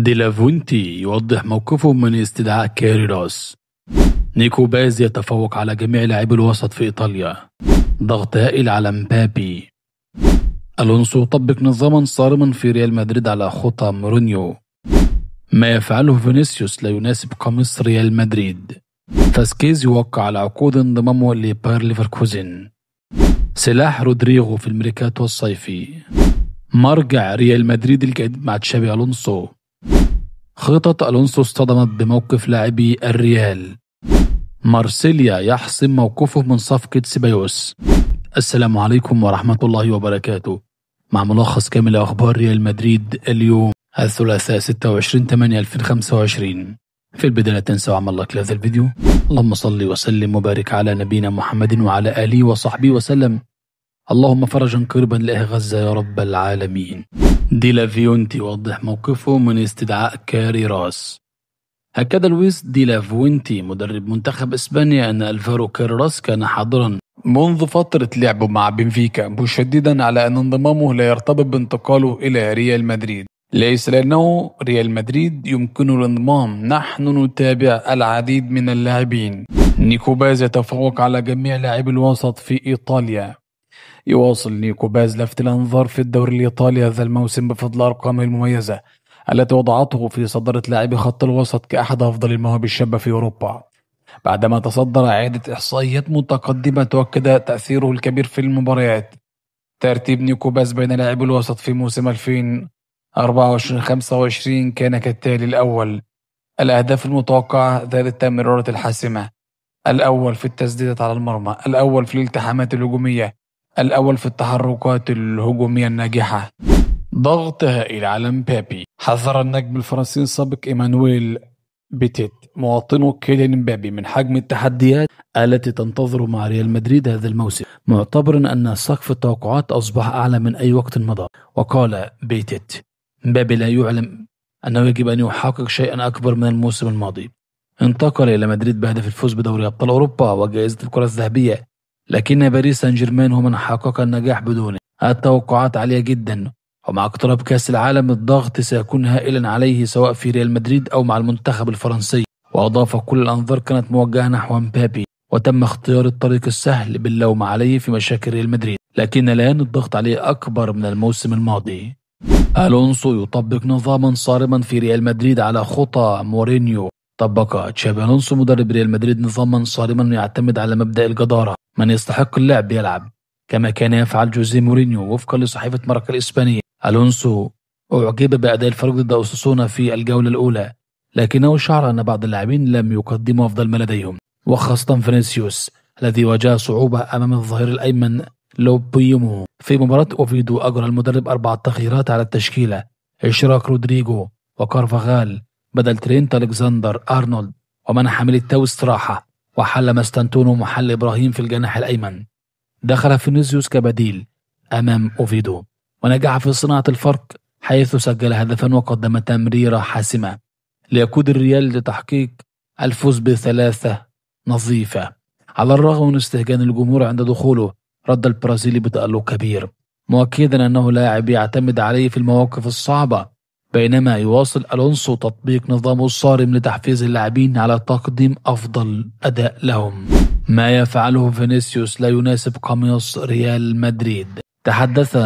ديلافوينتي يوضح موقفه من استدعاء كاريراس. نيكو باز يتفوق على جميع لاعبي الوسط في إيطاليا. ضغط هائل على مبابي. ألونسو يطبق نظاما صارما في ريال مدريد على خطى مورينيو. ما يفعله فينيسيوس لا يناسب قميص ريال مدريد. فاسكيز يوقع على عقود انضمامه لباير ليفركوزن. سلاح رودريغو في الميركاتو الصيفي. مرجع ريال مدريد الجديد مع تشابي ألونسو. خطط ألونسو اصطدمت بموقف لاعبي الريال. مارسيليا يحسم موقفه من صفقة سيبايوس. السلام عليكم ورحمة الله وبركاته، مع ملخص كامل أخبار ريال مدريد اليوم الثلاثاء 26/8/2025. في البداية لا تنسوا عمل لايك لهذا الفيديو. اللهم صل وسلم وبارك على نبينا محمد وعلى آله وصحبه وسلم. اللهم فرجا قريبا لأهل غزة يا رب العالمين. ديلافوينتي يوضح موقفه من استدعاء كاريراس. أكد لويس ديلافوينتي مدرب منتخب إسبانيا أن ألفارو كاريراس كان حاضرا منذ فترة لعبه مع بنفيكا، مشددا على أن انضمامه لا يرتبط بانتقاله إلى ريال مدريد، ليس لأنه ريال مدريد يمكنه الانضمام. نحن نتابع العديد من اللاعبين. نيكو باز يتفوق على جميع لاعبي الوسط في إيطاليا. يواصل نيكو باز لفت الأنظار في الدوري الإيطالي هذا الموسم بفضل أرقامه المميزة التي وضعته في صدارة لاعبي خط الوسط كأحد أفضل المواهب الشابة في أوروبا، بعدما تصدر عدة إحصائيات متقدمة تؤكد تأثيره الكبير في المباريات. ترتيب نيكو باز بين لاعبي الوسط في موسم 2024-25 كان كالتالي: الأول الأهداف المتوقعة ذات التمريرات الحاسمة، الأول في التسديدات على المرمى، الأول في الالتحامات الهجومية، الأول في التحركات الهجومية الناجحة. ضغط هائل على مبابي. حذر النجم الفرنسي السابق إيمانويل بيتيت مواطنه كيليان مبابي من حجم التحديات التي تنتظر مع ريال مدريد هذا الموسم، معتبرا أن سقف التوقعات أصبح أعلى من أي وقت مضى. وقال بيتيت: مبابي لا يعلم أنه يجب أن يحقق شيئا أكبر من الموسم الماضي. انتقل إلى مدريد بهدف الفوز بدوري أبطال أوروبا وجائزة الكرة الذهبية، لكن باريس سان جيرمان هو من حقق النجاح بدونه. التوقعات عالية جدا، ومع اقتراب كأس العالم الضغط سيكون هائلا عليه سواء في ريال مدريد أو مع المنتخب الفرنسي. وأضاف: كل الأنظار كانت موجهة نحو مبابي، وتم اختيار الطريق السهل باللوم عليه في مشاكل ريال مدريد، لكن الآن الضغط عليه أكبر من الموسم الماضي. ألونسو يطبق نظاما صارما في ريال مدريد على خطى مورينيو. طبق تشابي ألونسو مدرب ريال مدريد نظاما صارما يعتمد على مبدأ الجدارة، من يستحق اللعب يلعب، كما كان يفعل جوزيه مورينيو وفقا لصحيفة ماركا الإسبانية. ألونسو أعجب بأداء الفريق ضد أوساسونا في الجولة الأولى، لكنه شعر أن بعض اللاعبين لم يقدموا أفضل ما لديهم، وخاصة فينيسيوس الذي واجه صعوبة أمام الظهير الأيمن لوبيمو. في مباراة أوفيدو أجرى المدرب 4 تغييرات على التشكيلة: إشراك رودريغو وكارفاغال بدل ترينت ألكسندر أرنولد، ومنح ميليتاو استراحة، وحل ماستانتونو محل إبراهيم في الجناح الأيمن. دخل فينيسيوس كبديل أمام أوفيدو ونجح في صناعة الفرق، حيث سجل هدفا وقدم تمريرة حاسمة ليقود الريال لتحقيق الفوز ب3 نظيفة. على الرغم من استهجان الجمهور عند دخوله، رد البرازيلي بتألق كبير، مؤكدا أنه لاعب يعتمد عليه في المواقف الصعبة، بينما يواصل ألونسو تطبيق نظامه الصارم لتحفيز اللاعبين على تقديم أفضل أداء لهم. ما يفعله فينيسيوس لا يناسب قميص ريال مدريد. تحدث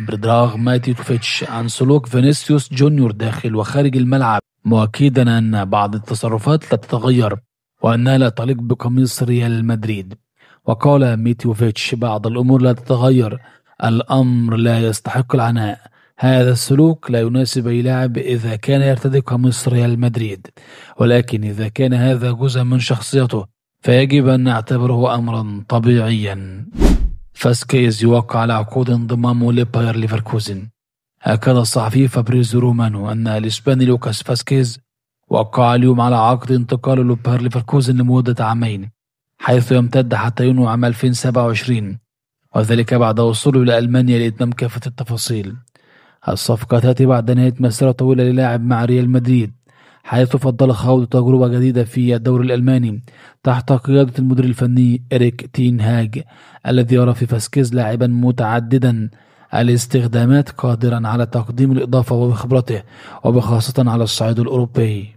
بريدراغ ماتيتوفيتش عن سلوك فينيسيوس جونيور داخل وخارج الملعب، مؤكدا أن بعض التصرفات لا تتغير وأنها لا تليق بقميص ريال مدريد. وقال ميتيوفيتش: بعض الأمور لا تتغير، الأمر لا يستحق العناء، هذا السلوك لا يناسب أي لاعب إذا كان يرتدي قميص ريال مدريد، ولكن إذا كان هذا جزء من شخصيته فيجب أن نعتبره أمرا طبيعيا. فاسكيز يوقع على عقود انضمامه لباير ليفركوزن. أكد الصحفي فابريزيو رومانو أن الإسباني لوكاس فاسكيز وقع اليوم على عقد انتقاله لباير ليفركوزن لمدة عامين، حيث يمتد حتى يونيو عام 2027، وذلك بعد وصوله إلى ألمانيا لإتمام كافة التفاصيل. الصفقة تأتي بعد نهاية مسيرة طويلة للاعب مع ريال مدريد، حيث فضل خوض تجربة جديدة في الدوري الألماني تحت قيادة المدير الفني إريك تين هاج، الذي يرى في فاسكيز لاعبا متعددا الاستخدامات قادرا على تقديم الإضافة وبخبرته وبخاصة على الصعيد الأوروبي.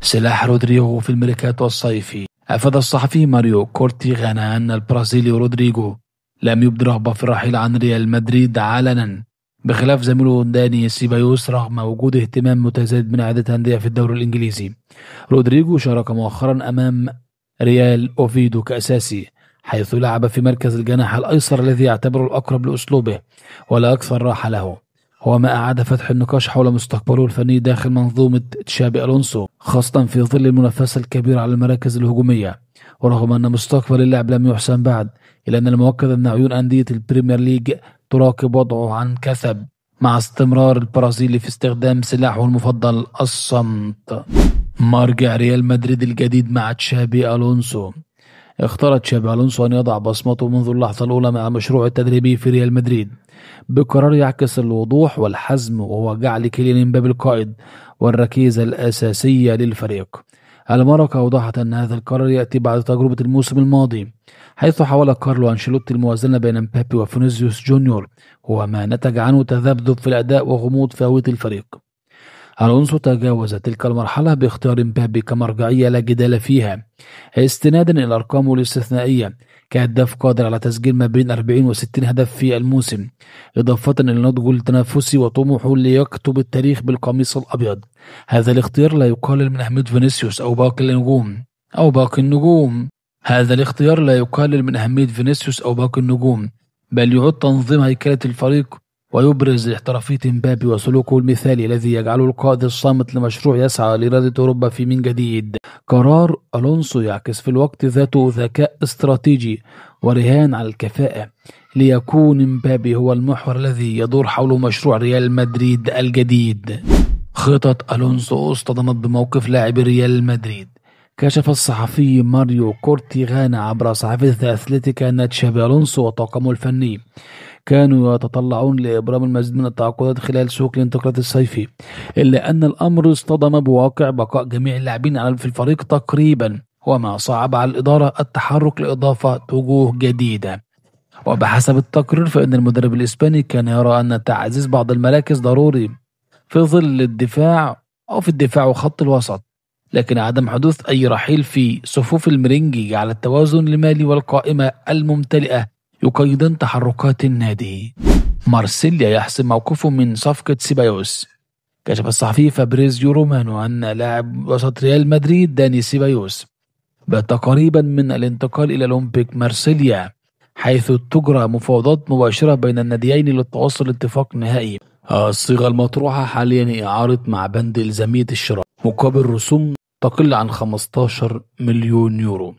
سلاح رودريجو في الميركاتو الصيفي. أفاد الصحفي ماريو كورتيغانا أن البرازيلي رودريجو لم يبدي رغبة في الرحيل عن ريال مدريد علنا، بخلاف زميله داني سيبايوس رغم وجود اهتمام متزايد من عدة أندية في الدوري الإنجليزي. رودريجو شارك مؤخرا أمام ريال أوفيدو كأساسي، حيث لعب في مركز الجناح الأيسر الذي يعتبره الأقرب لأسلوبه ولا أكثر راحة له، وما أعاد فتح النقاش حول مستقبله الفني داخل منظومة تشابي ألونسو، خاصة في ظل المنافسة الكبيرة على المراكز الهجومية. ورغم أن مستقبل اللاعب لم يحسم بعد، إلا أن المؤكد أن عيون أندية البريمير ليج تراقب وضعه عن كثب، مع استمرار البرازيلي في استخدام سلاحه المفضل الصمت. مرجع ريال مدريد الجديد مع تشابي ألونسو. اختار تشابي ألونسو أن يضع بصمته منذ اللحظة الأولى مع مشروع التدريبي في ريال مدريد، بقرار يعكس الوضوح والحزم، وهو جعل كيليان امبابي القائد والركيزة الأساسية للفريق. الماركة أوضحت أن هذا القرار يأتي بعد تجربة الموسم الماضي، حيث حاول كارلو أنشيلوتي الموازنة بين امبابي وفينيسيوس جونيور، وما نتج عنه تذبذب في الأداء وغموض في هوية الفريق. ألونسو تجاوز تلك المرحلة باختيار امبابي كمرجعية لا جدال فيها، استنادا إلى أرقامه الاستثنائية كهداف قادر على تسجيل ما بين 40 و60 هدف في الموسم، إضافة إلى نضجه التنافسي وطموحه ليكتب التاريخ بالقميص الأبيض. هذا الاختيار لا يقلل من أهمية فينيسيوس باقي النجوم. هذا الاختيار لا يقلل من أهمية فينيسيوس أو باقي النجوم، بل يعود تنظيم هيكلة الفريق ويبرز احترافية امبابي وسلوكه المثالي الذي يجعله القائد الصامت لمشروع يسعى لإرادة أوروبا في من جديد. قرار ألونسو يعكس في الوقت ذاته ذكاء استراتيجي ورهان على الكفاءة، ليكون امبابي هو المحور الذي يدور حوله مشروع ريال مدريد الجديد. خطط ألونسو اصطدمت بموقف لاعب ريال مدريد. كشف الصحفي ماريو كورتيغانا عبر صحيفة أثليتيكا أن تشابي ألونسو وطاقمه الفني كانوا يتطلعون لإبرام المزيد من التعاقدات خلال سوق الانتقالات الصيفي، إلا أن الأمر اصطدم بواقع بقاء جميع اللاعبين في الفريق تقريبا، وما صعب على الإدارة التحرك لإضافة وجوه جديدة. وبحسب التقرير فإن المدرب الإسباني كان يرى أن تعزيز بعض المراكز ضروري في ظل الدفاع وخط الوسط، لكن عدم حدوث أي رحيل في صفوف المرنجي جعل التوازن المالي والقائمة الممتلئة يقيدان تحركات النادي. مارسيليا يحسم موقفه من صفقة سيبايوس. كشف الصحفي فابريزيو رومانو أن لاعب وسط ريال مدريد داني سيبايوس بات قريبا من الانتقال إلى أولمبيك مارسيليا، حيث تجرى مفاوضات مباشرة بين الناديين للتوصل لاتفاق نهائي. الصيغة المطروحة حاليا إعارة مع بند إلزامية الشراء مقابل رسوم تقل عن 15 مليون يورو.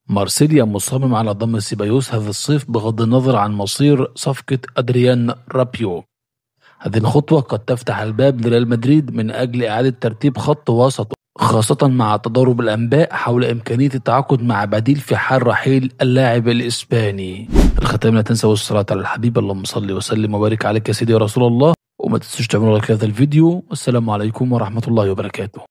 مارسيليا مصمم على ضم سيبايوس هذا الصيف بغض النظر عن مصير صفقة أدريان رابيو. هذه الخطوة قد تفتح الباب لريال مدريد من أجل إعادة ترتيب خط وسطه، خاصة مع تضارب الأنباء حول إمكانية التعاقد مع بديل في حال رحيل اللاعب الإسباني. الختام لا تنسوا الصلاة على الحبيب، اللهم صل وسلم وبارك عليك يا سيدي يا رسول الله، وما تنسوش تعملوا لايك لهذا الفيديو. والسلام عليكم ورحمة الله وبركاته.